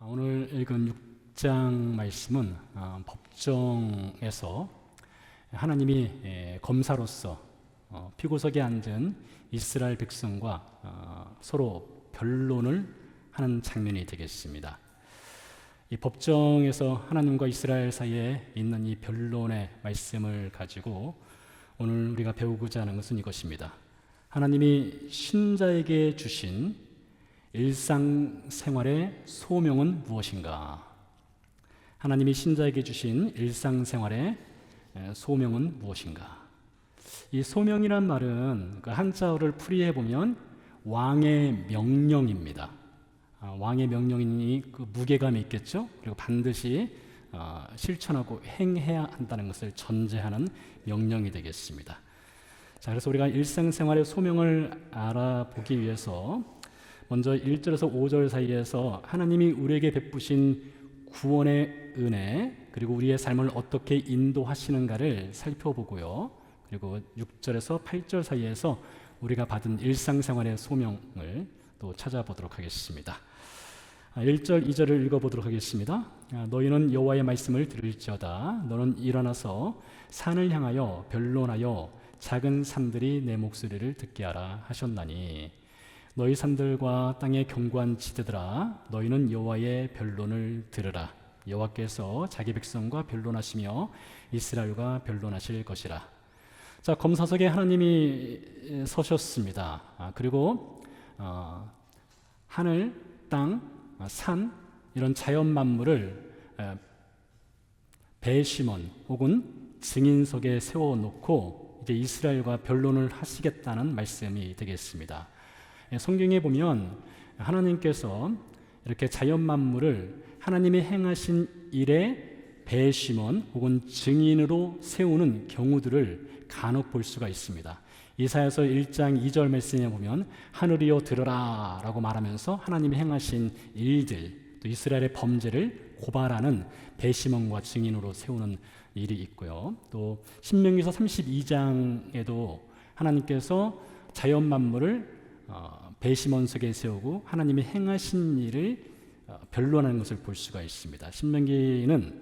오늘 읽은 6장 말씀은 법정에서 하나님이 검사로서 피고석에 앉은 이스라엘 백성과 서로 변론을 하는 장면이 되겠습니다. 이 법정에서 하나님과 이스라엘 사이에 있는 이 변론의 말씀을 가지고 오늘 우리가 배우고자 하는 것은 이것입니다. 하나님이 신자에게 주신 일상생활의 소명은 무엇인가? 하나님이 신자에게 주신 일상생활의 소명은 무엇인가? 이 소명이란 말은 그 한자어를 풀이해 보면 왕의 명령입니다. 왕의 명령이니 그 무게감이 있겠죠. 그리고 반드시 실천하고 행해야 한다는 것을 전제하는 명령이 되겠습니다. 자, 그래서 우리가 일상생활의 소명을 알아보기 위해서 먼저 1절에서 5절 사이에서 하나님이 우리에게 베푸신 구원의 은혜, 그리고 우리의 삶을 어떻게 인도하시는가를 살펴보고요. 그리고 6절에서 8절 사이에서 우리가 받은 일상생활의 소명을 또 찾아보도록 하겠습니다. 1절, 2절을 읽어보도록 하겠습니다. 너희는 여호와의 말씀을 들을지어다. 너는 일어나서 산을 향하여 변론하여 작은 산들이 내 목소리를 듣게 하라 하셨나니 너희 산들과 땅의 견고한 지대들아, 너희는 여호와의 변론을 들으라. 여호와께서 자기 백성과 변론하시며 이스라엘과 변론하실 것이라. 자, 검사석에 하나님이 서셨습니다. 그리고 하늘, 땅, 산 이런 자연 만물을 배심원 혹은 증인석에 세워놓고 이제 이스라엘과 변론을 하시겠다는 말씀이 되겠습니다. 성경에 보면 하나님께서 이렇게 자연 만물을 하나님이 행하신 일의 배심원 혹은 증인으로 세우는 경우들을 간혹 볼 수가 있습니다. 이사야서 1장 2절 말씀에 보면 하늘이여 들으라 라고 말하면서 하나님이 행하신 일들, 또 이스라엘의 범죄를 고발하는 배심원과 증인으로 세우는 일이 있고요. 또 신명기서 32장에도 하나님께서 자연 만물을 배심원석에 세우고 하나님이 행하신 일을 변론하는 것을 볼 수가 있습니다. 신명기는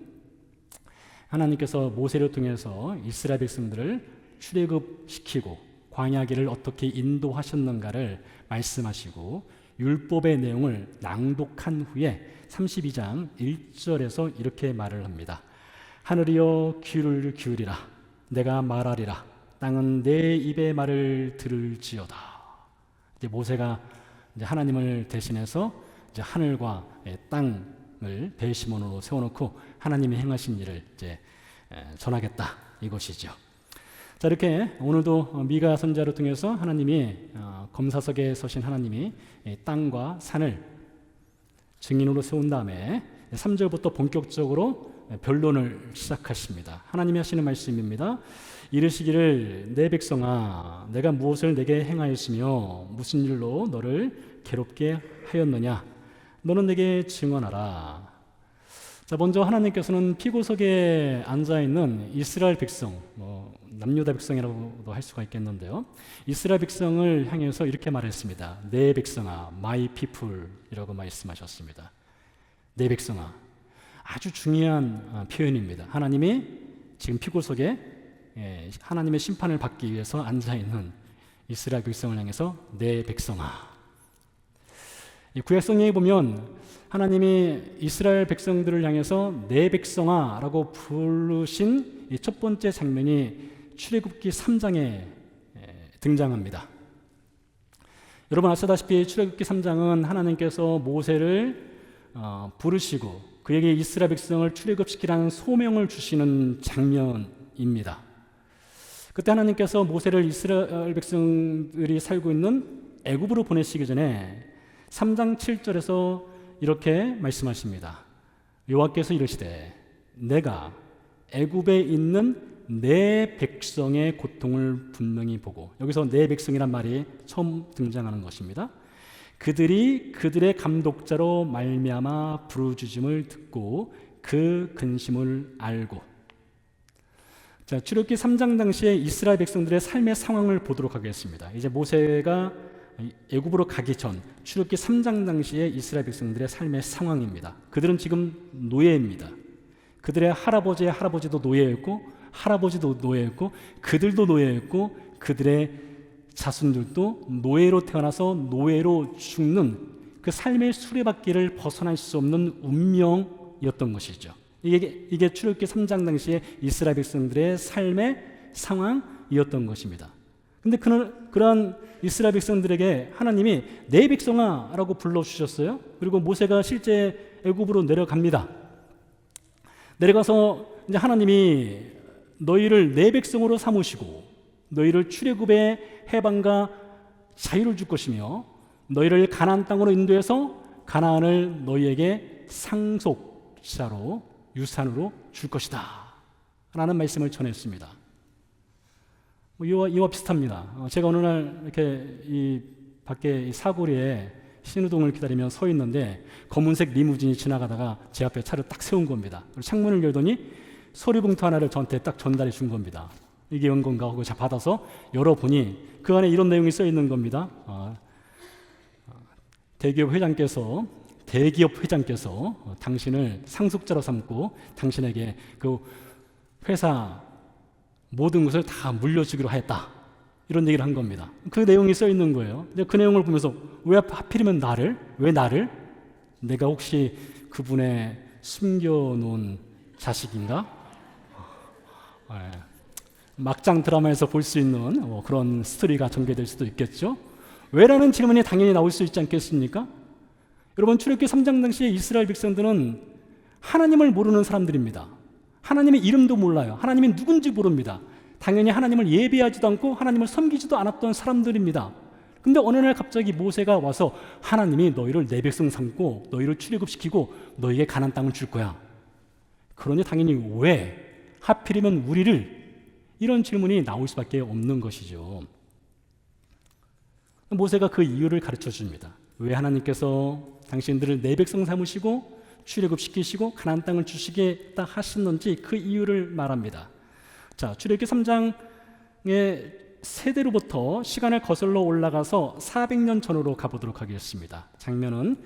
하나님께서 모세를 통해서 이스라엘 백성들을 출애굽시키고 광야길을 어떻게 인도하셨는가를 말씀하시고 율법의 내용을 낭독한 후에 32장 1절에서 이렇게 말을 합니다. 하늘이여 귀를 기울이라. 내가 말하리라. 땅은 내 입의 말을 들을지어다. 이제 모세가 이제 하나님을 대신해서 이제 하늘과 땅을 배심원으로 세워놓고 하나님이 행하신 일을 이제 전하겠다 이것이죠. 자, 이렇게 오늘도 미가 선지자를 통해서 하나님이 검사석에 서신 하나님이 땅과 산을 증인으로 세운 다음에 3절부터 본격적으로 변론을 시작하십니다. 하나님이 하시는 말씀입니다. 이르시기를 내 백성아, 내가 무엇을 내게 행하였으며 무슨 일로 너를 괴롭게 하였느냐? 너는 내게 증언하라. 자, 먼저 하나님께서는 피고석에 앉아 있는 이스라엘 백성, 남유다 백성이라고도 할 수가 있겠는데요. 이스라엘 백성을 향해서 이렇게 말했습니다. 내 백성아, my people이라고 말씀하셨습니다. 내 백성아, 아주 중요한 표현입니다. 하나님이 지금 피고석에 하나님의 심판을 받기 위해서 앉아있는 이스라엘 백성을 향해서 내 백성아. 구약 성경에 보면 하나님이 이스라엘 백성들을 향해서 내 백성아 라고 부르신 이 첫 번째 장면이 출애굽기 3장에 등장합니다. 여러분 아시다시피 출애굽기 3장은 하나님께서 모세를 부르시고 그에게 이스라엘 백성을 출애굽시키라는 소명을 주시는 장면입니다. 그때 하나님께서 모세를 이스라엘 백성들이 살고 있는 애굽으로 보내시기 전에 3장 7절에서 이렇게 말씀하십니다. 여호와께서 이르시되 내가 애굽에 있는 내 백성의 고통을 분명히 보고, 여기서 내 백성이란 말이 처음 등장하는 것입니다. 그들이 그들의 감독자로 말미암아 부르짖음을 듣고 그 근심을 알고. 자, 출애굽기 3장 당시에 이스라엘 백성들의 삶의 상황을 보도록 하겠습니다. 이제 모세가 애굽으로 가기 전 출애굽기 3장 당시의 이스라엘 백성들의 삶의 상황입니다. 그들은 지금 노예입니다. 그들의 할아버지의 할아버지도 노예였고 할아버지도 노예였고 그들도 노예였고 그들의 자손들도 노예로 태어나서 노예로 죽는 그 삶의 수레바퀴를 벗어날 수 없는 운명이었던 것이죠. 이게 출애굽기 3장 당시의 이스라엘 백성들의 삶의 상황이었던 것입니다. 근데 그런 이스라엘 백성들에게 하나님이 내 백성아 라고 불러주셨어요. 그리고 모세가 실제 애굽으로 내려갑니다. 내려가서 이제 하나님이 너희를 내 백성으로 삼으시고 너희를 출애굽의 해방과 자유를 줄 것이며 너희를 가나안 땅으로 인도해서 가나안을 너희에게 상속자로 유산으로 줄 것이다 라는 말씀을 전했습니다. 이와 비슷합니다. 제가 어느 날 이렇게 이 밖에 이 사거리에 신호등을 기다리며 서 있는데 검은색 리무진이 지나가다가 제 앞에 차를 딱 세운 겁니다. 그리고 창문을 열더니 서류봉투 하나를 저한테 딱 전달해 준 겁니다. 이게 온 건가 하고 제가 받아서 열어보니 그 안에 이런 내용이 써 있는 겁니다. 대기업 회장께서 당신을 상속자로 삼고 당신에게 그 회사 모든 것을 다 물려주기로 하였다. 이런 얘기를 한 겁니다. 그 내용이 써 있는 거예요. 근데 그 내용을 보면서 왜 하필이면 왜 나를? 내가 혹시 그분의 숨겨놓은 자식인가? 막장 드라마에서 볼 수 있는 그런 스토리가 전개될 수도 있겠죠. 왜라는 질문이 당연히 나올 수 있지 않겠습니까? 여러분, 출애굽기 3장 당시에 이스라엘 백성들은 하나님을 모르는 사람들입니다. 하나님의 이름도 몰라요. 하나님이 누군지 모릅니다. 당연히 하나님을 예배하지도 않고 하나님을 섬기지도 않았던 사람들입니다. 근데 어느 날 갑자기 모세가 와서 하나님이 너희를 내 백성 삼고 너희를 출애굽시키고 너희에게 가나안 땅을 줄 거야. 그러니 당연히 왜 하필이면 우리를, 이런 질문이 나올 수밖에 없는 것이죠. 모세가 그 이유를 가르쳐 줍니다. 왜 하나님께서 당신들을 내 백성 삼으시고 출애굽시키시고 가나안 땅을 주시겠다 하셨는지 그 이유를 말합니다. 자, 출애굽기 3장의 세대로부터 시간을 거슬러 올라가서 400년 전으로 가보도록 하겠습니다. 장면은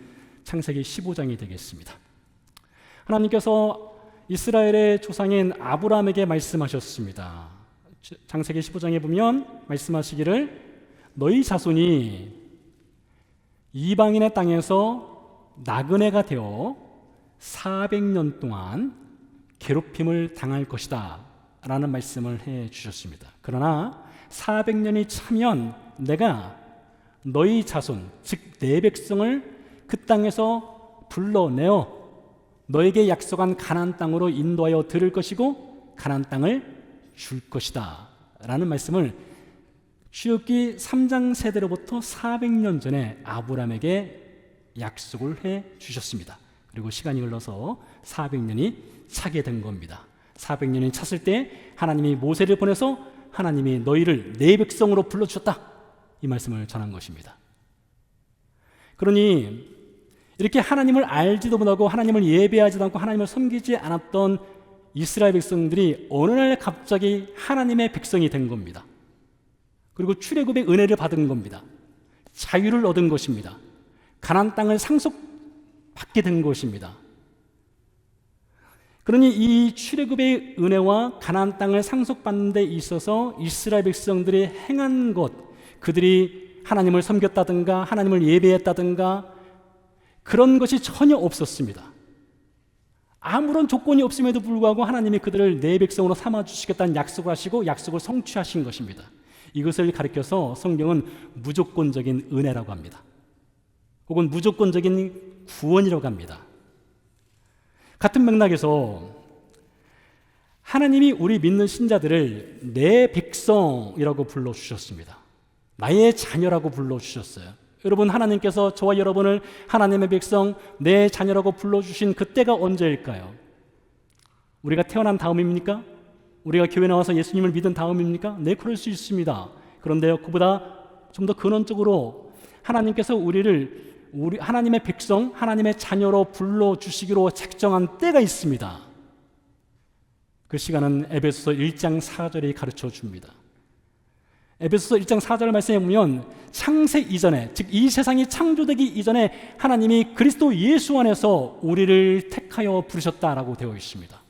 창세기 15장이 되겠습니다. 하나님께서 이스라엘의 조상인 아브라함에게 말씀하셨습니다. 창세기 15장에 보면 말씀하시기를 너희 자손이 이방인의 땅에서 나그네가 되어 400년 동안 괴롭힘을 당할 것이다 라는 말씀을 해 주셨습니다. 그러나 400년이 차면 내가 너희 자손, 즉 내 백성을 그 땅에서 불러내어 너에게 약속한 가나안 땅으로 인도하여 들을 것이고 가나안 땅을 줄 것이다 라는 말씀을 출애굽기 3장 세대로부터 400년 전에 아브라함에게 약속을 해 주셨습니다. 그리고 시간이 흘러서 400년이 차게 된 겁니다. 400년이 찼을 때 하나님이 모세를 보내서 하나님이 너희를 내 백성으로 불러주셨다, 이 말씀을 전한 것입니다. 그러니 이렇게 하나님을 알지도 못하고 하나님을 예배하지도 않고 하나님을 섬기지 않았던 이스라엘 백성들이 어느 날 갑자기 하나님의 백성이 된 겁니다. 그리고 출애굽의 은혜를 받은 겁니다. 자유를 얻은 것입니다. 가나안 땅을 상속받게 된 것입니다. 그러니 이 출애굽의 은혜와 가나안 땅을 상속받는 데 있어서 이스라엘 백성들이 행한 것, 그들이 하나님을 섬겼다든가 하나님을 예배했다든가 그런 것이 전혀 없었습니다. 아무런 조건이 없음에도 불구하고 하나님이 그들을 내 백성으로 삼아주시겠다는 약속을 하시고 약속을 성취하신 것입니다. 이것을 가리켜서 성경은 무조건적인 은혜라고 합니다. 혹은 무조건적인 구원이라고 합니다. 같은 맥락에서 하나님이 우리 믿는 신자들을 내 백성이라고 불러주셨습니다. 나의 자녀라고 불러주셨어요. 여러분, 하나님께서 저와 여러분을 하나님의 백성, 내 자녀라고 불러주신 그때가 언제일까요? 우리가 태어난 다음입니까? 우리가 교회 나와서 예수님을 믿은 다음입니까? 네, 그럴 수 있습니다. 그런데요, 그보다 좀 더 근원적으로 하나님께서 우리 하나님의 백성, 하나님의 자녀로 불러주시기로 책정한 때가 있습니다. 그 시간은 에베소서 1장 4절이 가르쳐 줍니다. 에베소서 1장 4절 말씀에 보면 창세 이전에, 즉 이 세상이 창조되기 이전에 하나님이 그리스도 예수 안에서 우리를 택하여 부르셨다라고 되어 있습니다.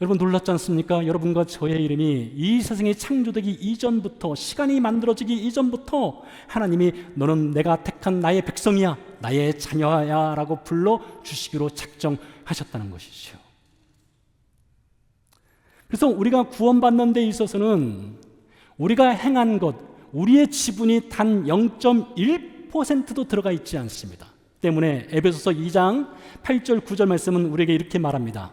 여러분 놀랍지 않습니까? 여러분과 저의 이름이 이 세상이 창조되기 이전부터, 시간이 만들어지기 이전부터 하나님이 너는 내가 택한 나의 백성이야, 나의 자녀야 라고 불러주시기로 작정하셨다는 것이죠. 그래서 우리가 구원받는 데 있어서는 우리가 행한 것, 우리의 지분이 단 0.1%도 들어가 있지 않습니다. 때문에 에베소서 2장 8절 9절 말씀은 우리에게 이렇게 말합니다.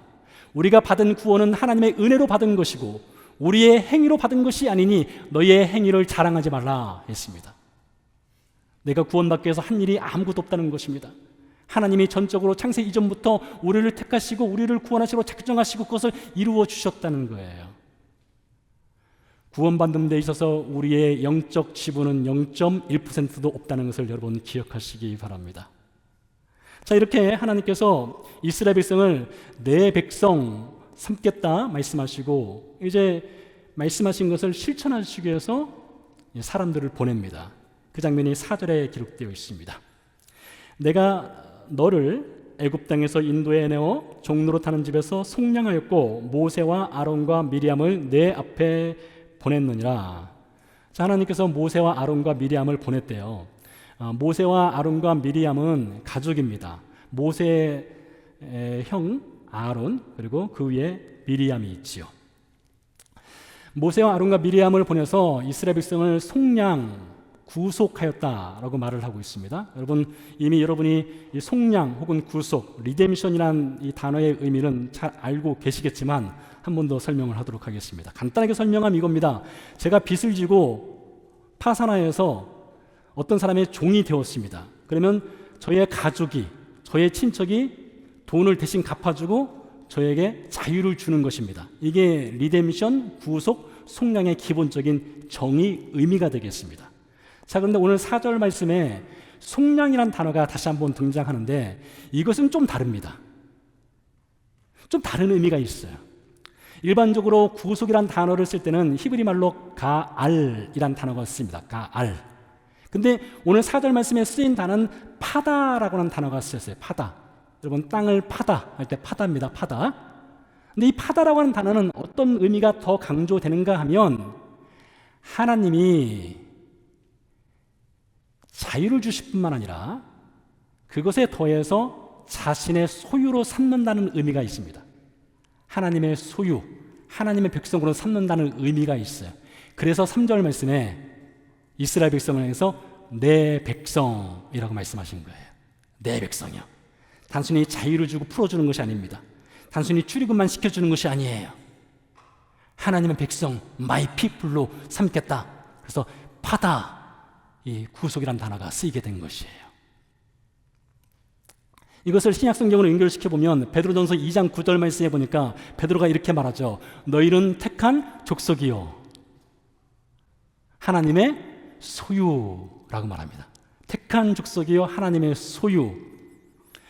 우리가 받은 구원은 하나님의 은혜로 받은 것이고 우리의 행위로 받은 것이 아니니 너희의 행위를 자랑하지 말라 했습니다. 내가 구원받기 위해서 한 일이 아무것도 없다는 것입니다. 하나님이 전적으로 창세 이전부터 우리를 택하시고 우리를 구원하시고 작정하시고 그것을 이루어 주셨다는 거예요. 구원받는 데 있어서 우리의 영적 지분은 0.1%도 없다는 것을 여러분 기억하시기 바랍니다. 자, 이렇게 하나님께서 이스라엘 백성을 내 백성 삼겠다 말씀하시고 이제 말씀하신 것을 실천하시기 위해서 사람들을 보냅니다. 그 장면이 4절에 기록되어 있습니다. 내가 너를 애굽 땅에서 인도해 내어 종로로 타는 집에서 속량하였고 모세와 아론과 미리암을 내 앞에 보냈느니라. 자, 하나님께서 모세와 아론과 미리암을 보냈대요. 모세와 아론과 미리암은 가족입니다. 모세의 형 아론 그리고 그 위에 미리암이 있지요. 모세와 아론과 미리암을 보내서 이스라엘 백성을 속량 구속하였다라고 말을 하고 있습니다. 여러분 이미 여러분이 이 속량 혹은 구속, 리뎀션이라는 이 단어의 의미는 잘 알고 계시겠지만 한 번 더 설명을 하도록 하겠습니다. 간단하게 설명하면 이겁니다. 제가 빚을 지고 파산하여서 어떤 사람의 종이 되었습니다. 그러면 저의 가족이, 저의 친척이 돈을 대신 갚아주고 저에게 자유를 주는 것입니다. 이게 리뎀션, 구속, 속량의 기본적인 정의 의미가 되겠습니다. 자, 그런데 오늘 4절 말씀에 속량이라는 단어가 다시 한번 등장하는데 이것은 좀 다릅니다. 좀 다른 의미가 있어요. 일반적으로 구속이라는 단어를 쓸 때는 히브리 말로 가알이라는 단어가 씁니다. 가알. 근데 오늘 4절 말씀에 쓰인 단어는 파다라고 하는 단어가 쓰였어요. 파다. 여러분 땅을 파다 할 때 파다입니다. 파다. 근데 이 파다라고 하는 단어는 어떤 의미가 더 강조되는가 하면 하나님이 자유를 주실 뿐만 아니라 그것에 더해서 자신의 소유로 삼는다는 의미가 있습니다. 하나님의 소유, 하나님의 백성으로 삼는다는 의미가 있어요. 그래서 3절 말씀에 이스라엘 백성을 향해서 내 백성이라고 말씀하신 거예요. 내 백성이요. 단순히 자유를 주고 풀어주는 것이 아닙니다. 단순히 출애굽만 시켜주는 것이 아니에요. 하나님의 백성, my people로 삼겠다. 그래서 파다, 이 구속이라는 단어가 쓰이게 된 것이에요. 이것을 신약성경으로 연결시켜보면 베드로전서 2장 9절 말씀에 보니까 베드로가 이렇게 말하죠. 너희는 택한 족속이요 하나님의 소유라고 말합니다. 택한 족속이요 하나님의 소유.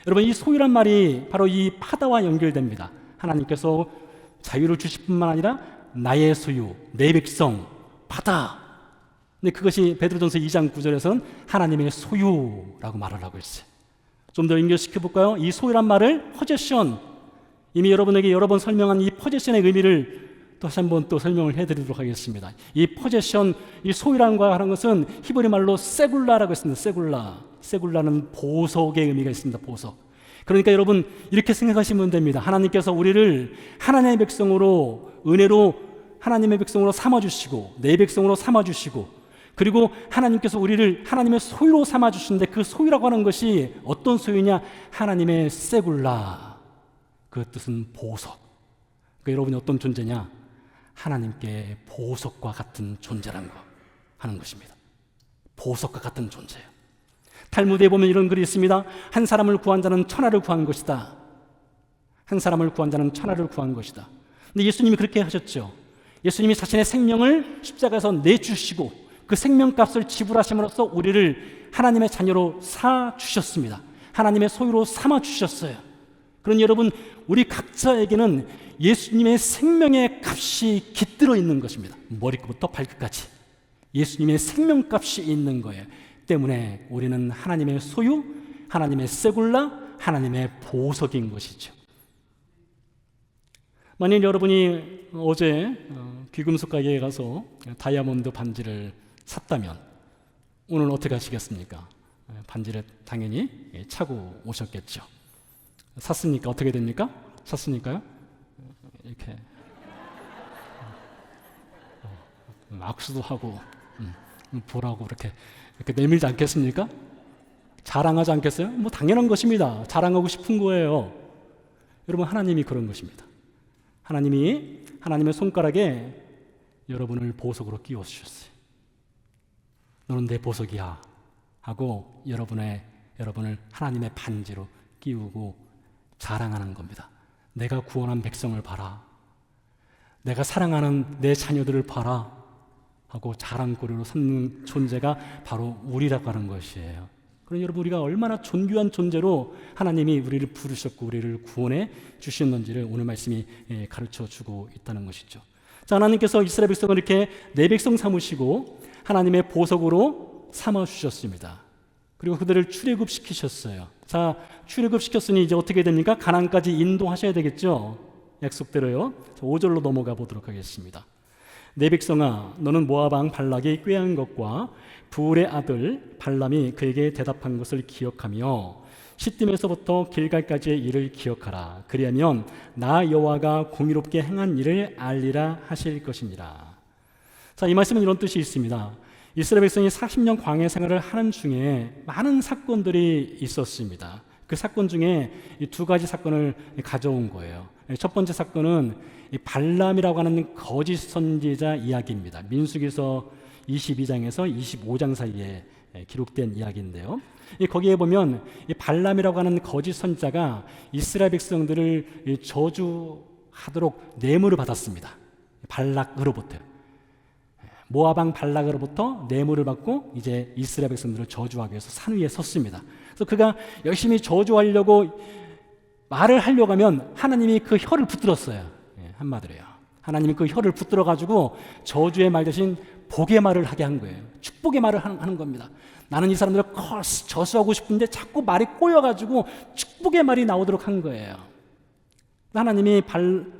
여러분 이 소유란 말이 바로 이 파다와 연결됩니다. 하나님께서 자유를 주실 뿐만 아니라 나의 소유, 내 백성, 파다. 근데 그것이 베드로전서 2장 9절에서는 하나님의 소유라고 말을 하고 있어요. 좀 더 연결시켜 볼까요? 이 소유란 말을 포제션, 이미 여러분에게 여러 번 설명한 이 포제션의 의미를 다시 한번 또 설명을 해드리도록 하겠습니다. 이 포제션, 이 소유라는 것은 히브리 말로 세굴라라고 했습니다. 세굴라는 보석의 의미가 있습니다. 보석. 그러니까 여러분 이렇게 생각하시면 됩니다. 하나님께서 우리를 하나님의 백성으로 은혜로 하나님의 백성으로 삼아주시고 내 백성으로 삼아주시고 그리고 하나님께서 우리를 하나님의 소유로 삼아주시는데 그 소유라고 하는 것이 어떤 소유냐? 하나님의 세굴라. 그 뜻은 보석. 그러니까 여러분이 어떤 존재냐? 하나님께 보석과 같은 존재라는 거 하는 것입니다. 보석과 같은 존재예요. 탈무드에 보면 이런 글이 있습니다. 한 사람을 구한 자는 천하를 구한 것이다. 한 사람을 구한 자는 천하를 구한 것이다. 근데 예수님이 그렇게 하셨죠. 예수님이 자신의 생명을 십자가에서 내주시고 그 생명값을 지불하심으로써 우리를 하나님의 자녀로 사 주셨습니다. 하나님의 소유로 삼아 주셨어요. 그런 여러분, 우리 각자에게는 예수님의 생명의 값이 깃들어 있는 것입니다. 머리끝부터 발끝까지 예수님의 생명값이 있는 거예요. 때문에 우리는 하나님의 소유, 하나님의 세굴라, 하나님의 보석인 것이죠. 만일 여러분이 어제 귀금속 가게에 가서 다이아몬드 반지를 샀다면 오늘 어떻게 하시겠습니까? 반지를 당연히 차고 오셨겠죠. 샀으니까 어떻게 됩니까? 샀으니까요? 이렇게 악수도 하고 보라고 이렇게 내밀지 않겠습니까? 자랑하지 않겠어요? 뭐 당연한 것입니다. 자랑하고 싶은 거예요. 여러분, 하나님이 그런 것입니다. 하나님이 하나님의 손가락에 여러분을 보석으로 끼워 주셨어요. 너는 내 보석이야 하고 여러분을 하나님의 반지로 끼우고 자랑하는 겁니다. 내가 구원한 백성을 봐라, 내가 사랑하는 내 자녀들을 봐라 하고 자랑거리로 삼는 존재가 바로 우리라고 하는 것이에요. 그럼 여러분, 우리가 얼마나 존귀한 존재로 하나님이 우리를 부르셨고 우리를 구원해 주셨는지를 오늘 말씀이 가르쳐주고 있다는 것이죠. 자, 하나님께서 이스라엘 백성을 이렇게 내 백성 삼으시고 하나님의 보석으로 삼아주셨습니다. 그리고 그들을 출애굽시키셨어요. 자, 출애굽시켰으니 이제 어떻게 됩니까? 가나안까지 인도하셔야 되겠죠. 약속대로요. 5절로 넘어가 보도록 하겠습니다. 내 백성아, 너는 모압 왕 발락이 꾀한 것과 부울의 아들 발람이 그에게 대답한 것을 기억하며 시딤에서부터 길갈까지의 일을 기억하라. 그리하면 나 여호와가 공의롭게 행한 일을 알리라 하실 것이니라. 자, 이 말씀은 이런 뜻이 있습니다. 이스라엘 백성이 40년 광야 생활을 하는 중에 많은 사건들이 있었습니다. 그 사건 중에 이 두 가지 사건을 가져온 거예요. 첫 번째 사건은 이 발람이라고 하는 거짓 선지자 이야기입니다. 민수기서 22장에서 25장 사이에 기록된 이야기인데요. 거기에 보면 이 발람이라고 하는 거짓 선지자가 이스라엘 백성들을 저주하도록 뇌물을 받았습니다. 발락으로부터, 모압 왕 발락으로부터 뇌물을 받고 이제 이스라엘 백성들을 저주하기 위해서 산 위에 섰습니다. 그래서 그가 열심히 저주하려고 말을 하려고 하면 하나님이 그 혀를 붙들었어요. 한마디로요. 하나님이 그 혀를 붙들어 가지고 저주의 말 대신 복의 말을 하게 한 거예요. 축복의 말을 하는 겁니다. 나는 이 사람들을 저주하고 싶은데 자꾸 말이 꼬여가지고 축복의 말이 나오도록 한 거예요. 하나님이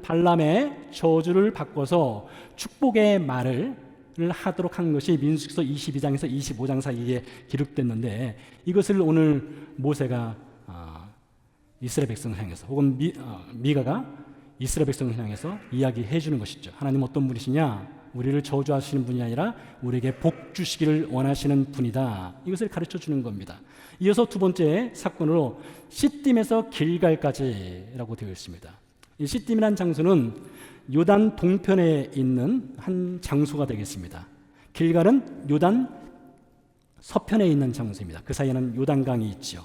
발람의 저주를 바꿔서 축복의 말을 하도록 한 것이 민수기서 22장에서 25장 사이에 기록됐는데, 이것을 오늘 모세가 이스라엘 백성을 향해서, 혹은 미가가 이스라엘 백성을 향해서 이야기해 주는 것이죠. 하나님 어떤 분이시냐? 우리를 저주하시는 분이 아니라 우리에게 복 주시기를 원하시는 분이다. 이것을 가르쳐 주는 겁니다. 이어서 두 번째 사건으로 시딤에서 길갈까지라고 되어 있습니다. 이 시딤이라는 장소는 요단 동편에 있는 한 장소가 되겠습니다. 길갈은 요단 서편에 있는 장소입니다. 그 사이에는 요단강이 있죠.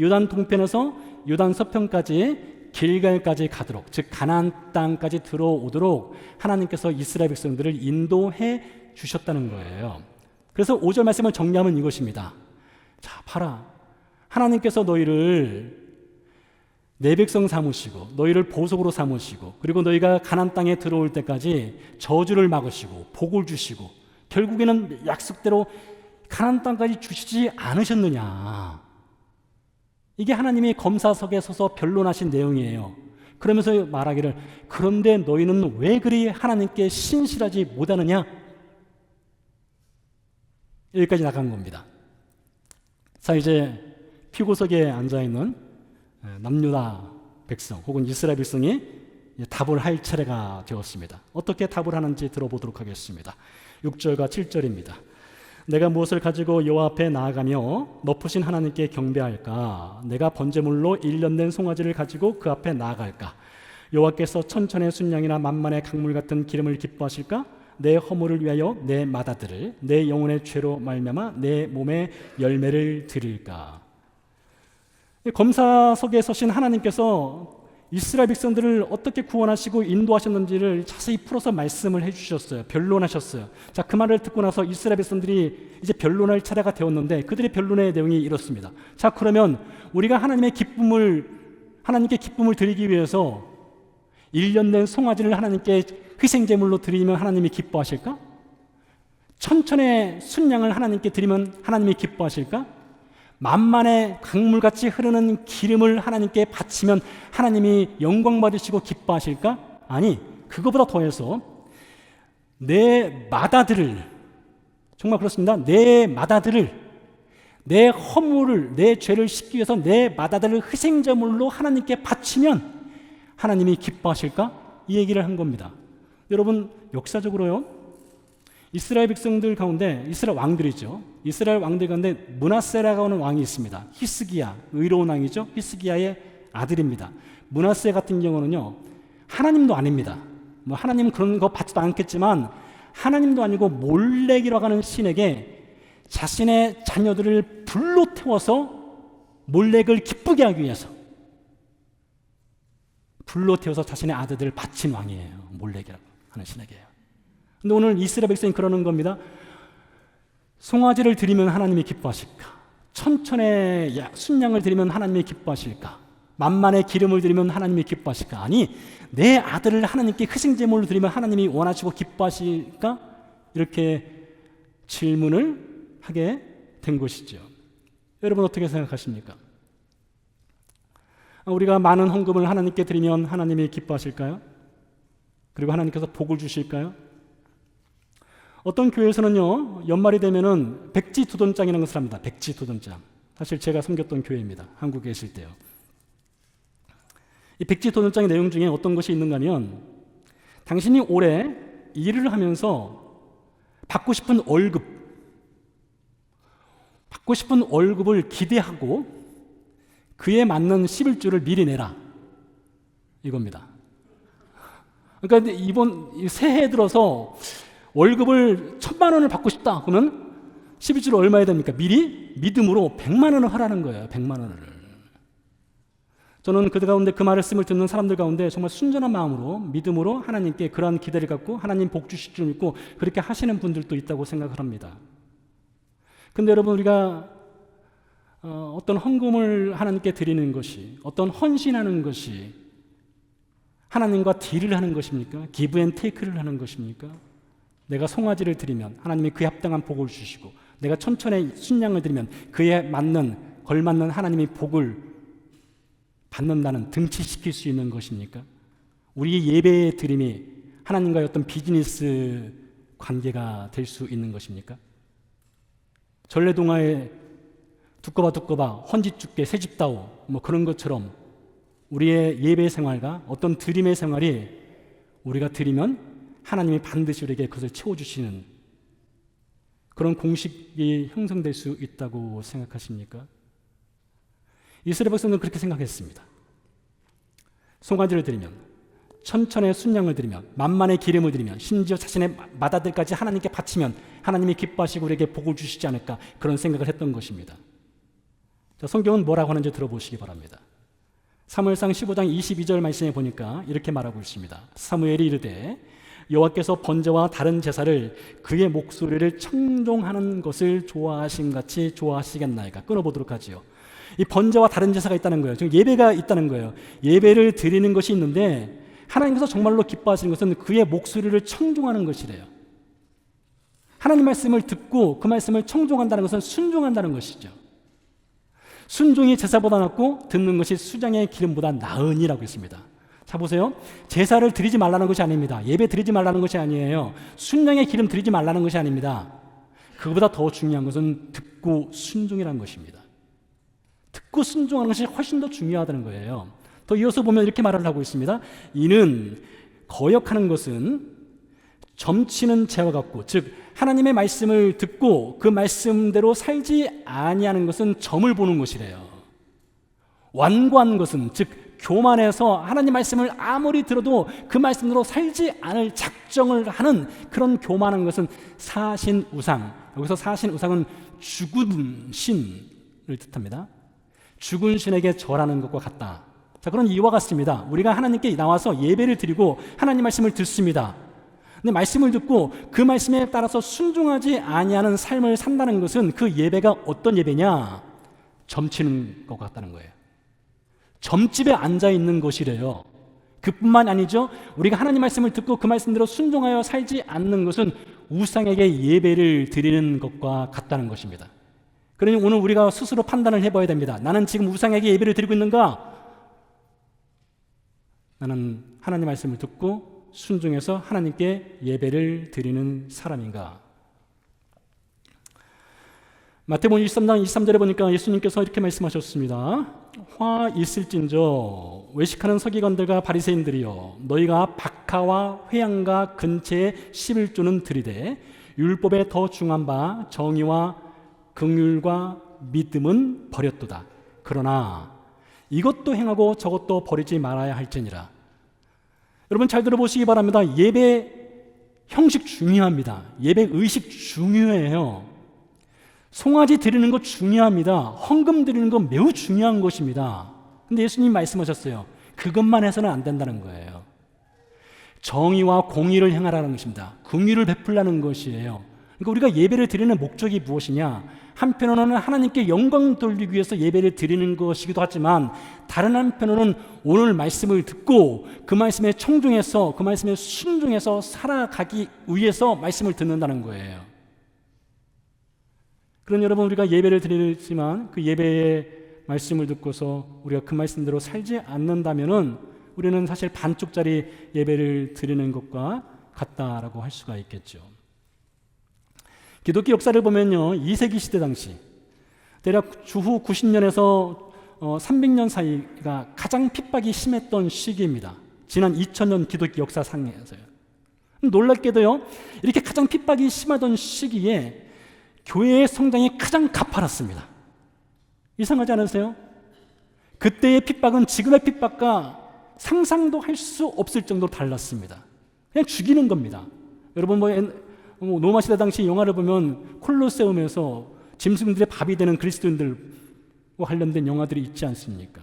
요단 동편에서 요단 서편까지 길갈까지 가도록, 즉 가나안 땅까지 들어오도록 하나님께서 이스라엘 백성들을 인도해 주셨다는 거예요. 그래서 5절 말씀을 정리하면 이것입니다. 자, 봐라. 하나님께서 너희를 내 백성 삼으시고 너희를 보석으로 삼으시고, 그리고 너희가 가나안 땅에 들어올 때까지 저주를 막으시고 복을 주시고 결국에는 약속대로 가나안 땅까지 주시지 않으셨느냐. 이게 하나님이 검사석에 서서 변론하신 내용이에요. 그러면서 말하기를, 그런데 너희는 왜 그리 하나님께 신실하지 못하느냐? 여기까지 나간 겁니다. 자, 이제 피고석에 앉아있는 남유다 백성 혹은 이스라엘 백성이 답을 할 차례가 되었습니다. 어떻게 답을 하는지 들어보도록 하겠습니다. 6절과 7절입니다. 내가 무엇을 가지고 여호와 앞에 나아가며 높으신 하나님께 경배할까? 내가 번제물로 1년 된 송아지를 가지고 그 앞에 나아갈까? 여호와께서 천천의 순양이나 만만의 강물 같은 기름을 기뻐하실까? 내 허물을 위하여 내 맏아들을, 내 영혼의 죄로 말미암아 내 몸에 열매를 드릴까? 검사석에 서신 하나님께서 이스라엘 백성들을 어떻게 구원하시고 인도하셨는지를 자세히 풀어서 말씀을 해주셨어요. 변론하셨어요. 자, 그 말을 듣고 나서 이스라엘 백성들이 이제 변론할 차례가 되었는데, 그들의 변론의 내용이 이렇습니다. 자, 그러면 우리가 하나님의 기쁨을 하나님께 기쁨을 드리기 위해서 1년 된 송아지를 하나님께 희생제물로 드리면 하나님이 기뻐하실까? 천천의 순양을 하나님께 드리면 하나님이 기뻐하실까? 만만의 강물같이 흐르는 기름을 하나님께 바치면 하나님이 영광 받으시고 기뻐하실까? 아니, 그거보다 더해서 내 마다들을, 정말 그렇습니다. 내 마다들을, 내 허물을, 내 죄를 씻기 위해서 내 마다들을 희생제물로 하나님께 바치면 하나님이 기뻐하실까? 이 얘기를 한 겁니다. 여러분, 역사적으로요, 이스라엘 백성들 가운데, 이스라엘 왕들이죠, 이스라엘 왕들 가운데 므낫세라고 하는 왕이 있습니다. 히스기야, 의로운 왕이죠. 히스기야의 아들입니다. 므낫세 같은 경우는요, 하나님도 아닙니다. 뭐 하나님 그런 거 받지도 않겠지만 하나님도 아니고 몰렉이라고 하는 신에게 자신의 자녀들을 불로 태워서 몰렉을 기쁘게 하기 위해서 불로 태워서 자신의 아들들을 바친 왕이에요. 몰렉이라고 하는 신에게요. 근데 오늘 이스라엘 백성이 그러는 겁니다. 송아지를 드리면 하나님이 기뻐하실까? 천천의 순양을 드리면 하나님이 기뻐하실까? 만만의 기름을 드리면 하나님이 기뻐하실까? 아니, 내 아들을 하나님께 희생제물로 드리면 하나님이 원하시고 기뻐하실까? 이렇게 질문을 하게 된 것이죠. 여러분 어떻게 생각하십니까? 우리가 많은 헌금을 하나님께 드리면 하나님이 기뻐하실까요? 그리고 하나님께서 복을 주실까요? 어떤 교회에서는요, 연말이 되면은 백지도돈장이라는 것을 합니다. 백지도돈장. 사실 제가 섬겼던 교회입니다. 한국에 있을 때요. 이 백지도돈장의 내용 중에 어떤 것이 있는가 하면, 당신이 올해 일을 하면서 받고 싶은 월급을 기대하고 그에 맞는 11조를 미리 내라, 이겁니다. 그러니까 이번 새해 들어서 월급을 1,000만 원을 받고 싶다 그러면 11조를 얼마에 됩니까? 미리 믿음으로 100만 원을 하라는 거예요. 100만 원을. 저는 그 가운데 그 말씀을 듣는 사람들 가운데 정말 순전한 마음으로 믿음으로 하나님께 그러한 기대를 갖고 하나님 복 주실 줄 믿고 그렇게 하시는 분들도 있다고 생각을 합니다. 근데 여러분, 우리가 어떤 헌금을 하나님께 드리는 것이, 어떤 헌신하는 것이 하나님과 딜을 하는 것입니까? 기브 앤 테이크를 하는 것입니까? 내가 송아지를 드리면 하나님이 그에 합당한 복을 주시고, 내가 천천의 순양을 드리면 그에 맞는, 걸맞는 하나님이 복을 받는다는, 등치시킬 수 있는 것입니까? 우리의 예배의 드림이 하나님과의 어떤 비즈니스 관계가 될 수 있는 것입니까? 전래동화에 두꺼봐 헌집주께 새집다오 뭐 그런 것처럼 우리의 예배 생활과 어떤 드림의 생활이 우리가 드리면 하나님이 반드시 우리에게 그것을 채워주시는 그런 공식이 형성될 수 있다고 생각하십니까? 이스라엘 백성은 그렇게 생각했습니다. 송아지를 드리면, 천천의 순양을 드리면, 만만의 기름을 드리면, 심지어 자신의 맏아들까지 하나님께 바치면 하나님이 기뻐하시고 우리에게 복을 주시지 않을까, 그런 생각을 했던 것입니다. 자, 성경은 뭐라고 하는지 들어보시기 바랍니다. 사무엘상 15장 22절 말씀에 보니까 이렇게 말하고 있습니다. 사무엘이 이르되 여호와께서 번제와 다른 제사를 그의 목소리를 청종하는 것을 좋아하심같이 좋아하시겠나이까. 끊어보도록 하지요. 이 번제와 다른 제사가 있다는 거예요. 지금 예배가 있다는 거예요. 예배를 드리는 것이 있는데 하나님께서 정말로 기뻐하시는 것은 그의 목소리를 청종하는 것이래요. 하나님 말씀을 듣고 그 말씀을 청종한다는 것은 순종한다는 것이죠. 순종이 제사보다 낫고 듣는 것이 수장의 기름보다 나으니라고 했습니다. 자, 보세요. 제사를 드리지 말라는 것이 아닙니다. 예배 드리지 말라는 것이 아니에요. 순양의 기름 드리지 말라는 것이 아닙니다. 그보다 더 중요한 것은 듣고 순종이라는 것입니다. 듣고 순종하는 것이 훨씬 더 중요하다는 거예요. 더 이어서 보면 이렇게 말을 하고 있습니다. 이는 거역하는 것은 점치는 재와 같고, 즉 하나님의 말씀을 듣고 그 말씀대로 살지 아니하는 것은 점을 보는 것이래요. 완고한 것은, 즉 교만해서 하나님 말씀을 아무리 들어도 그 말씀대로 살지 않을 작정을 하는 그런 교만한 것은 사신우상. 여기서 사신우상은 죽은 신을 뜻합니다. 죽은 신에게 절하는 것과 같다. 자, 그런 이와 같습니다. 우리가 하나님께 나와서 예배를 드리고 하나님 말씀을 듣습니다. 근데 말씀을 듣고 그 말씀에 따라서 순종하지 아니하는 삶을 산다는 것은 그 예배가 어떤 예배냐? 점치는 것 같다는 거예요. 점집에 앉아 있는 것이래요. 그뿐만 아니죠. 우리가 하나님 말씀을 듣고 그 말씀대로 순종하여 살지 않는 것은 우상에게 예배를 드리는 것과 같다는 것입니다. 그러니 오늘 우리가 스스로 판단을 해봐야 됩니다. 나는 지금 우상에게 예배를 드리고 있는가? 나는 하나님 말씀을 듣고 순종해서 하나님께 예배를 드리는 사람인가? 마태복음 23장 23절에 보니까 예수님께서 이렇게 말씀하셨습니다. 화 있을진저 외식하는 서기관들과 바리새인들이여, 너희가 박하와 회양과 근처에 11조는 들이되 율법에 더 중한 바 정의와 긍휼과 믿음은 버렸도다. 그러나 이것도 행하고 저것도 버리지 말아야 할지니라. 여러분 잘 들어보시기 바랍니다. 예배 형식 중요합니다. 예배 의식 중요해요. 송아지 드리는 거 중요합니다. 헌금 드리는 거 매우 중요한 것입니다. 근데 예수님이 말씀하셨어요. 그것만 해서는 안 된다는 거예요. 정의와 공의를 행하라는 것입니다. 긍휼을 베풀라는 것이에요. 그러니까 우리가 예배를 드리는 목적이 무엇이냐? 한편으로는 하나님께 영광 돌리기 위해서 예배를 드리는 것이기도 하지만, 다른 한편으로는 오늘 말씀을 듣고 그 말씀에 청중해서 그 말씀에 순종해서 살아가기 위해서 말씀을 듣는다는 거예요. 그런 여러분, 우리가 예배를 드리지만 그 예배의 말씀을 듣고서 우리가 그 말씀대로 살지 않는다면은 우리는 사실 반쪽짜리 예배를 드리는 것과 같다라고 할 수가 있겠죠. 기독교 역사를 보면요, 2세기 시대 당시 대략 주후 90년에서 300년 사이가 가장 핍박이 심했던 시기입니다. 지난 2000년 기독교 역사상에서요. 놀랍게도요, 이렇게 가장 핍박이 심하던 시기에 교회의 성장이 가장 가파랐습니다. 이상하지 않으세요? 그때의 핍박은 지금의 핍박과 상상도 할 수 없을 정도로 달랐습니다. 그냥 죽이는 겁니다. 여러분 로마 시대 당시 영화를 보면 콜로세움에서 짐승들의 밥이 되는 그리스도인들과 관련된 영화들이 있지 않습니까?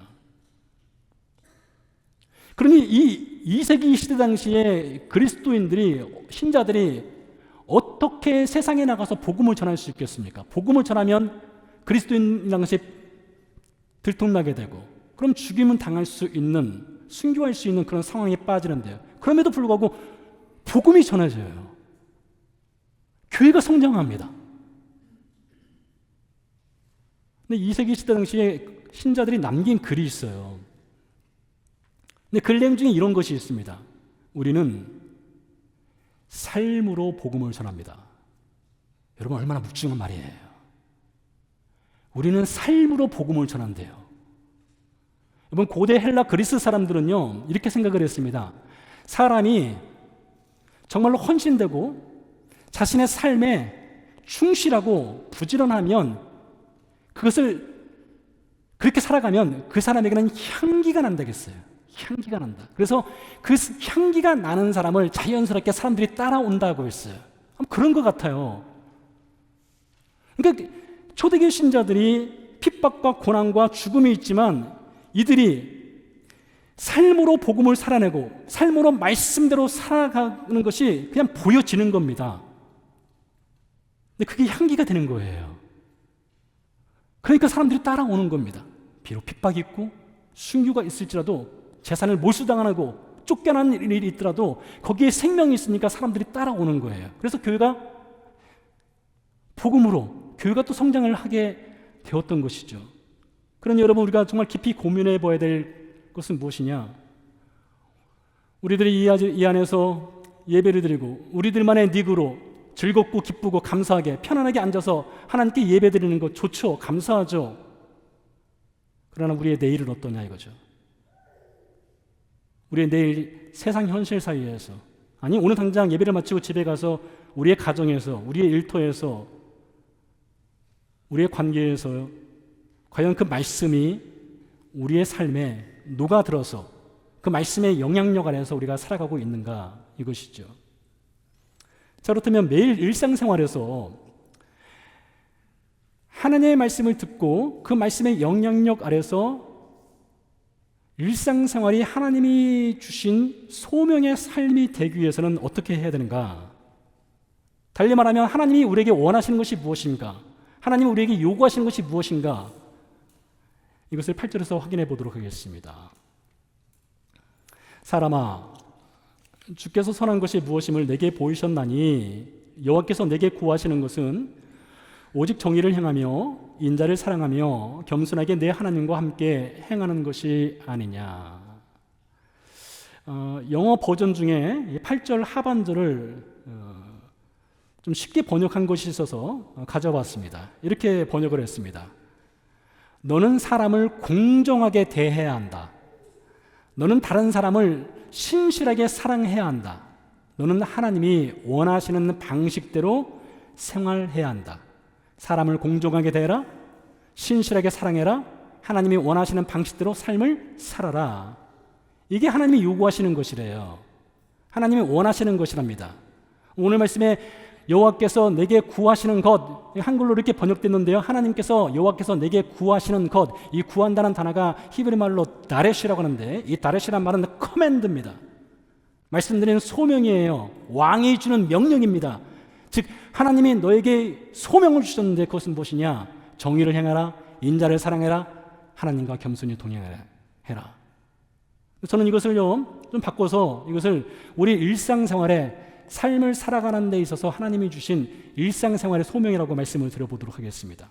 그러니 이 2세기 시대 당시에 그리스도인들이, 신자들이 어떻게 세상에 나가서 복음을 전할 수 있겠습니까? 복음을 전하면 그리스도인 당시에 들통나게 되고, 그럼 죽임은 당할 수 있는, 순교할 수 있는 그런 상황에 빠지는데요. 그럼에도 불구하고 복음이 전해져요. 교회가 성장합니다. 근데 2세기 시대 당시에 신자들이 남긴 글이 있어요. 근데 글 내용 중에 이런 것이 있습니다. 우리는 삶으로 복음을 전합니다. 여러분, 얼마나 묵직한 말이에요. 우리는 삶으로 복음을 전한대요. 여러분, 고대 헬라 그리스 사람들은요, 이렇게 생각을 했습니다. 사람이 정말로 헌신되고 자신의 삶에 충실하고 부지런하면, 그것을 그렇게 살아가면 그 사람에게는 향기가 난다겠어요. 향기가 난다. 그래서 그 향기가 나는 사람을 자연스럽게 사람들이 따라온다고 했어요. 그런 것 같아요. 그러니까 초대교회 신자들이 핍박과 고난과 죽음이 있지만 이들이 삶으로 복음을 살아내고 삶으로 말씀대로 살아가는 것이 그냥 보여지는 겁니다. 근데 그게 향기가 되는 거예요. 그러니까 사람들이 따라오는 겁니다. 비록 핍박이 있고 순교가 있을지라도, 재산을 몰수당하고 쫓겨난 일이 있더라도 거기에 생명이 있으니까 사람들이 따라오는 거예요. 그래서 교회가 복음으로, 교회가 또 성장을 하게 되었던 것이죠. 그러니 여러분, 우리가 정말 깊이 고민해 봐야 될 것은 무엇이냐? 우리들이 이 안에서 예배를 드리고 우리들만의 닉으로 즐겁고 기쁘고 감사하게 편안하게 앉아서 하나님께 예배 드리는 것 좋죠. 감사하죠. 그러나 우리의 내일은 어떠냐 이거죠. 우리의 내일 세상 현실 사이에서, 아니 오늘 당장 예배를 마치고 집에 가서 우리의 가정에서, 우리의 일터에서, 우리의 관계에서 과연 그 말씀이 우리의 삶에 녹아들어서 그 말씀의 영향력 안에서 우리가 살아가고 있는가, 이것이죠. 자, 그렇다면 매일 일상생활에서 하나님의 말씀을 듣고 그 말씀의 영향력 아래서 일상생활이 하나님이 주신 소명의 삶이 되기 위해서는 어떻게 해야 되는가? 달리 말하면 하나님이 우리에게 원하시는 것이 무엇인가? 하나님이 우리에게 요구하시는 것이 무엇인가? 이것을 8절에서 확인해 보도록 하겠습니다. 사람아, 주께서 선한 것이 무엇임을 내게 보이셨나니 여호와께서 내게 구하시는 것은 오직 정의를 행하며 인자를 사랑하며 겸손하게 내 하나님과 함께 행하는 것이 아니냐. 영어 버전 중에 8절 하반절을 좀 쉽게 번역한 것이 있어서 가져왔습니다. 이렇게 번역을 했습니다. 너는 사람을 공정하게 대해야 한다. 너는 다른 사람을 신실하게 사랑해야 한다. 너는 하나님이 원하시는 방식대로 생활해야 한다. 사람을 공정하게 대해라. 신실하게 사랑해라. 하나님이 원하시는 방식대로 삶을 살아라. 이게 하나님이 요구하시는 것이래요. 하나님이 원하시는 것이랍니다. 오늘 말씀에 여호와께서 내게 구하시는 것, 한글로 이렇게 번역됐는데요. 하나님께서 여호와께서 내게 구하시는 것, 이 구한다는 단어가 히브리 말로 다렛이라고 하는데 이 다렛이란 말은 커맨드입니다. 말씀드리는 소명이에요. 왕이 주는 명령입니다. 즉 하나님이 너에게 소명을 주셨는데 그것은 무엇이냐? 정의를 행하라, 인자를 사랑해라, 하나님과 겸손히 동행해라. 저는 이것을요 좀 바꿔서 이것을 우리 일상생활에 삶을 살아가는 데 있어서 하나님이 주신 일상생활의 소명이라고 말씀을 드려보도록 하겠습니다.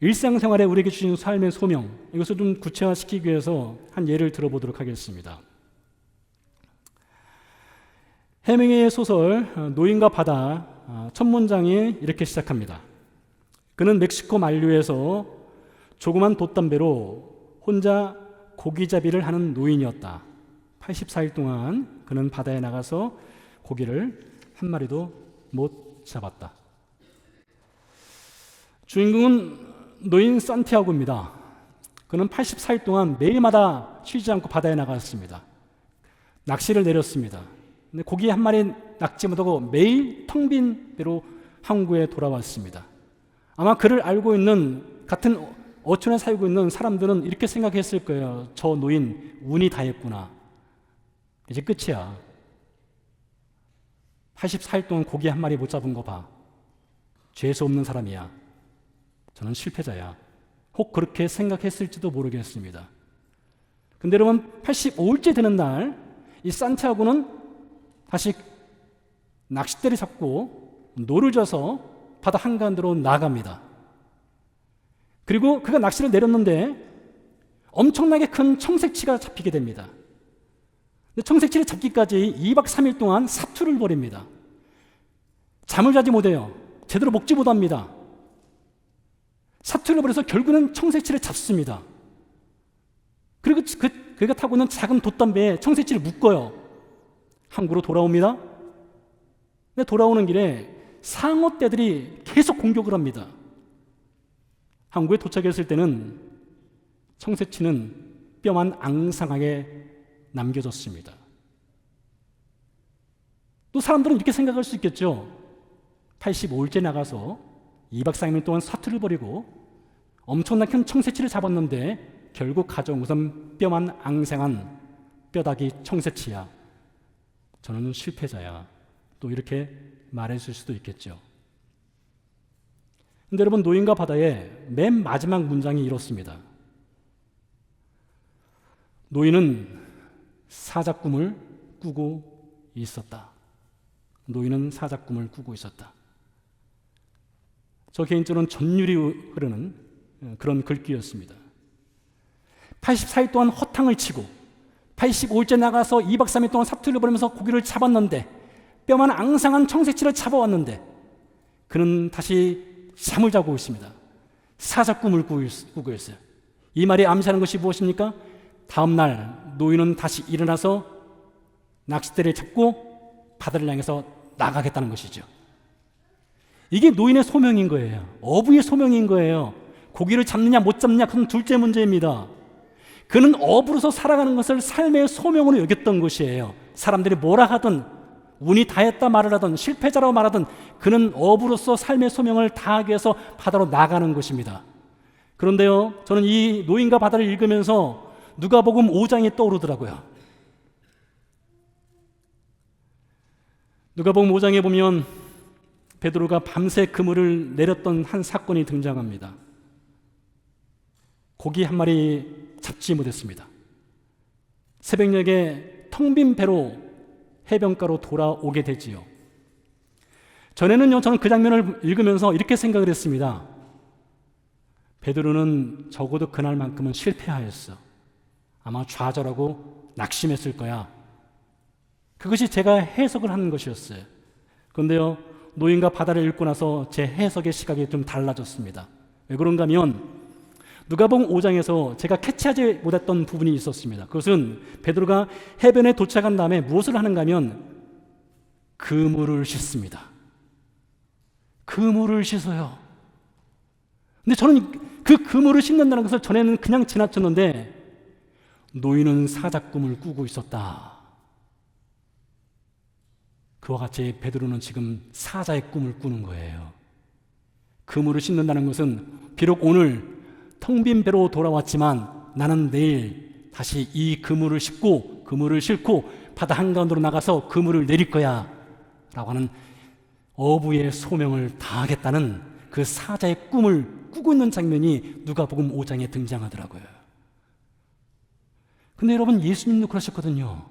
일상생활에 우리에게 주신 삶의 소명, 이것을 좀 구체화시키기 위해서 한 예를 들어보도록 하겠습니다. 해밍웨이의 소설 노인과 바다 첫 문장이 이렇게 시작합니다. 그는 멕시코 만류에서 조그만 돛담배로 혼자 고기잡이를 하는 노인이었다. 84일 동안 그는 바다에 나가서 고기를 한 마리도 못 잡았다. 주인공은 노인 산티아고입니다. 그는 84일 동안 매일마다 쉬지 않고 바다에 나갔습니다. 낚시를 내렸습니다. 근데 고기 한 마리 낚지 못하고 매일 텅 빈 배로 항구에 돌아왔습니다. 아마 그를 알고 있는 같은 어촌에 살고 있는 사람들은 이렇게 생각했을 거예요. 저 노인 운이 다했구나. 이제 끝이야. 84일 동안 고기 한 마리 못 잡은 거 봐. 죄수 없는 사람이야. 저는 실패자야. 혹 그렇게 생각했을지도 모르겠습니다. 근데 여러분 85일째 되는 날 이 산티아고는 다시 낚싯대를 잡고 노를 져서 바다 한가운데로 나갑니다. 그리고 그가 낚시를 내렸는데 엄청나게 큰 청색치가 잡히게 됩니다. 청색치를 잡기까지 2박 3일 동안 사투를 벌입니다. 잠을 자지 못해요. 제대로 먹지 못합니다. 사투를 벌여서 결국은 청색치를 잡습니다. 그리고 그가 타고 있는 작은 돛담배에 청색치를 묶어요. 항구로 돌아옵니다. 근데 돌아오는 길에 상어떼들이 계속 공격을 합니다. 항구에 도착했을 때는 청색치는 뼈만 앙상하게 남겨졌습니다. 또 사람들은 이렇게 생각할 수 있겠죠. 85일째 나가서 2박 3일 동안 사투를 벌이고 엄청나게 큰 청새치를 잡았는데 결국 가져온 것은 뼈만 앙상한 뼈다귀 청새치야. 저는 실패자야. 또 이렇게 말했을 수도 있겠죠. 근데 여러분 노인과 바다의 맨 마지막 문장이 이렇습니다. 노인은 사자꿈을 꾸고 있었다. 노인은 사자꿈을 꾸고 있었다. 저 개인적으로는 전율이 흐르는 그런 글귀였습니다. 84일 동안 허탕을 치고 85일째 나가서 2박 3일 동안 사투를 벌이면서 고기를 잡았는데 뼈만 앙상한 청새치를 잡아왔는데 그는 다시 잠을 자고 있습니다. 사자꿈을 꾸고 있어요. 이 말이 암시하는 것이 무엇입니까? 다음 날 노인은 다시 일어나서 낚싯대를 잡고 바다를 향해서 나가겠다는 것이죠. 이게 노인의 소명인 거예요. 어부의 소명인 거예요. 고기를 잡느냐 못 잡느냐 그건 둘째 문제입니다. 그는 어부로서 살아가는 것을 삶의 소명으로 여겼던 것이에요. 사람들이 뭐라 하든 운이 다했다 말을 하든 실패자라고 말하든 그는 어부로서 삶의 소명을 다하기 위해서 바다로 나가는 것입니다. 그런데요, 저는 이 노인과 바다를 읽으면서 누가복음 5장이 떠오르더라고요. 누가복음 5장에 보면 베드로가 밤새 그물을 내렸던 한 사건이 등장합니다. 고기 한 마리 잡지 못했습니다. 새벽녘에 텅 빈 배로 해변가로 돌아오게 되지요. 전에는요, 저는 그 장면을 읽으면서 이렇게 생각을 했습니다. 베드로는 적어도 그날만큼은 실패하였어. 아마 좌절하고 낙심했을 거야. 그것이 제가 해석을 하는 것이었어요. 그런데요, 노인과 바다를 읽고 나서 제 해석의 시각이 좀 달라졌습니다. 왜 그런가 하면 누가복음 5장에서 제가 캐치하지 못했던 부분이 있었습니다. 그것은 베드로가 해변에 도착한 다음에 무엇을 하는가 하면 그물을 씻습니다. 그물을 씻어요. 근데 저는 그 그물을 씻는다는 것을 전에는 그냥 지나쳤는데 노인은 사자꿈을 꾸고 있었다. 그와 같이 베드로는 지금 사자의 꿈을 꾸는 거예요. 그물을 씻는다는 것은 비록 오늘 텅 빈 배로 돌아왔지만 나는 내일 다시 이 그물을 싣고 바다 한가운데로 나가서 그물을 내릴 거야 라고 하는 어부의 소명을 다하겠다는 그 사자의 꿈을 꾸고 있는 장면이 누가복음 5장에 등장하더라고요. 근데 여러분, 예수님도 그러셨거든요.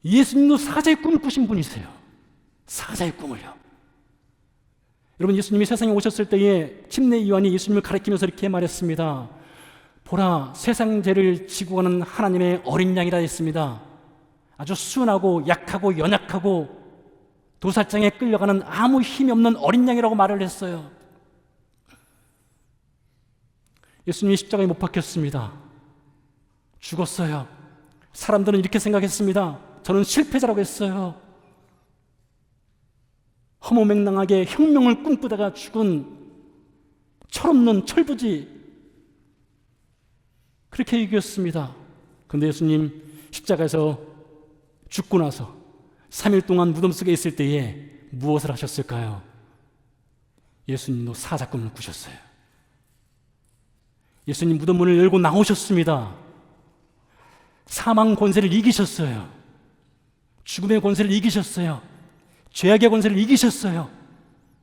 예수님도 사자의 꿈을 꾸신 분이세요. 사자의 꿈을요. 여러분, 예수님이 세상에 오셨을 때에 침례 요한이 예수님을 가리키면서 이렇게 말했습니다. 보라, 세상 죄를 지고 가는 하나님의 어린 양이라 했습니다. 아주 순하고 약하고 연약하고 도살장에 끌려가는 아무 힘이 없는 어린 양이라고 말을 했어요. 예수님이 십자가에 못 박혔습니다. 죽었어요. 사람들은 이렇게 생각했습니다. 저는 실패자라고 했어요. 허무맹랑하게 혁명을 꿈꾸다가 죽은 철없는 철부지, 그렇게 얘기했습니다. 그런데 예수님 십자가에서 죽고 나서 3일 동안 무덤 속에 있을 때에 무엇을 하셨을까요? 예수님도 사자꿈을 꾸셨어요. 예수님 무덤 문을 열고 나오셨습니다. 사망 권세를 이기셨어요. 죽음의 권세를 이기셨어요. 죄악의 권세를 이기셨어요.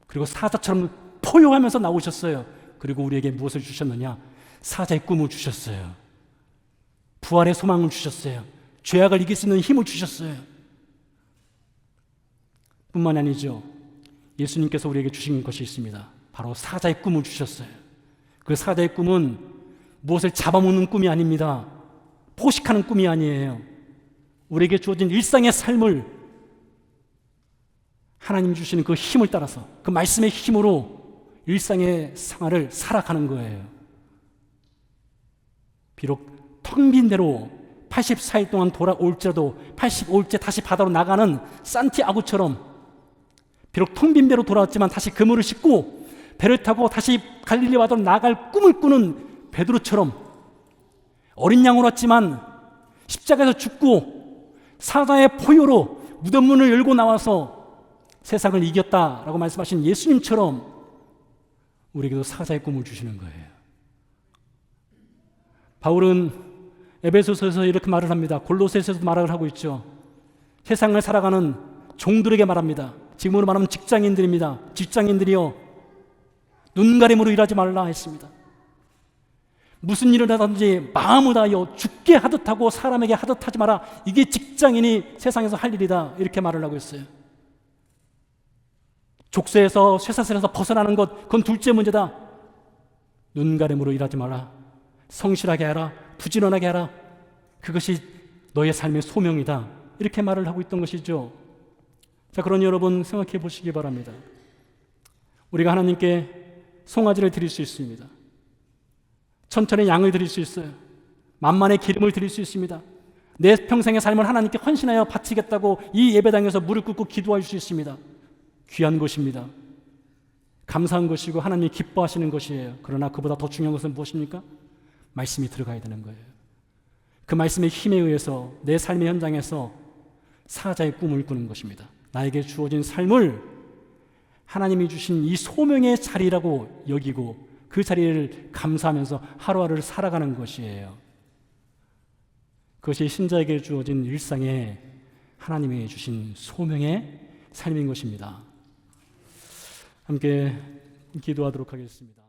그리고 사자처럼 포효하면서 나오셨어요. 그리고 우리에게 무엇을 주셨느냐? 사자의 꿈을 주셨어요. 부활의 소망을 주셨어요. 죄악을 이길 수 있는 힘을 주셨어요. 뿐만 아니죠. 예수님께서 우리에게 주신 것이 있습니다. 바로 사자의 꿈을 주셨어요. 그 사자의 꿈은 무엇을 잡아먹는 꿈이 아닙니다. 포식하는 꿈이 아니에요. 우리에게 주어진 일상의 삶을 하나님 주시는 그 힘을 따라서, 그 말씀의 힘으로 일상의 생활을 살아가는 거예요. 비록 텅 빈 대로 84일 동안 돌아올지라도 85일째 다시 바다로 나가는 산티아고처럼 비록 텅 빈 배로 돌아왔지만 다시 그물을 싣고 배를 타고 다시 갈릴리 바다로 나갈 꿈을 꾸는 베드로처럼 어린 양으로 왔지만 십자가에서 죽고 사자의 포효로 무덤 문을 열고 나와서 세상을 이겼다라고 말씀하신 예수님처럼 우리에게도 사자의 꿈을 주시는 거예요. 바울은 에베소서에서 이렇게 말을 합니다. 골로새서에서도 말을 하고 있죠. 세상을 살아가는 종들에게 말합니다. 지금으로 말하면 직장인들입니다. 직장인들이요, 눈가림으로 일하지 말라 했습니다. 무슨 일을 하든지 마음을 다하여 죽게 하듯 하고 사람에게 하듯 하지 마라. 이게 직장인이 세상에서 할 일이다. 이렇게 말을 하고 있어요. 족쇄에서 쇠사슬에서 벗어나는 것, 그건 둘째 문제다. 눈가림으로 일하지 마라. 성실하게 하라. 부지런하게 하라. 그것이 너의 삶의 소명이다. 이렇게 말을 하고 있던 것이죠. 자, 그러니 여러분 생각해 보시기 바랍니다. 우리가 하나님께 송아지를 드릴 수 있습니다. 천천히 양을 드릴 수 있어요. 만만의 기름을 드릴 수 있습니다. 내 평생의 삶을 하나님께 헌신하여 바치겠다고 이 예배당에서 무릎 꿇고 기도할 수 있습니다. 귀한 것입니다. 감사한 것이고 하나님이 기뻐하시는 것이에요. 그러나 그보다 더 중요한 것은 무엇입니까? 말씀이 들어가야 되는 거예요. 그 말씀의 힘에 의해서 내 삶의 현장에서 사자의 꿈을 꾸는 것입니다. 나에게 주어진 삶을 하나님이 주신 이 소명의 자리라고 여기고 그 자리를 감사하면서 하루하루를 살아가는 것이에요. 그것이 신자에게 주어진 일상에 하나님이 주신 소명의 삶인 것입니다. 함께 기도하도록 하겠습니다.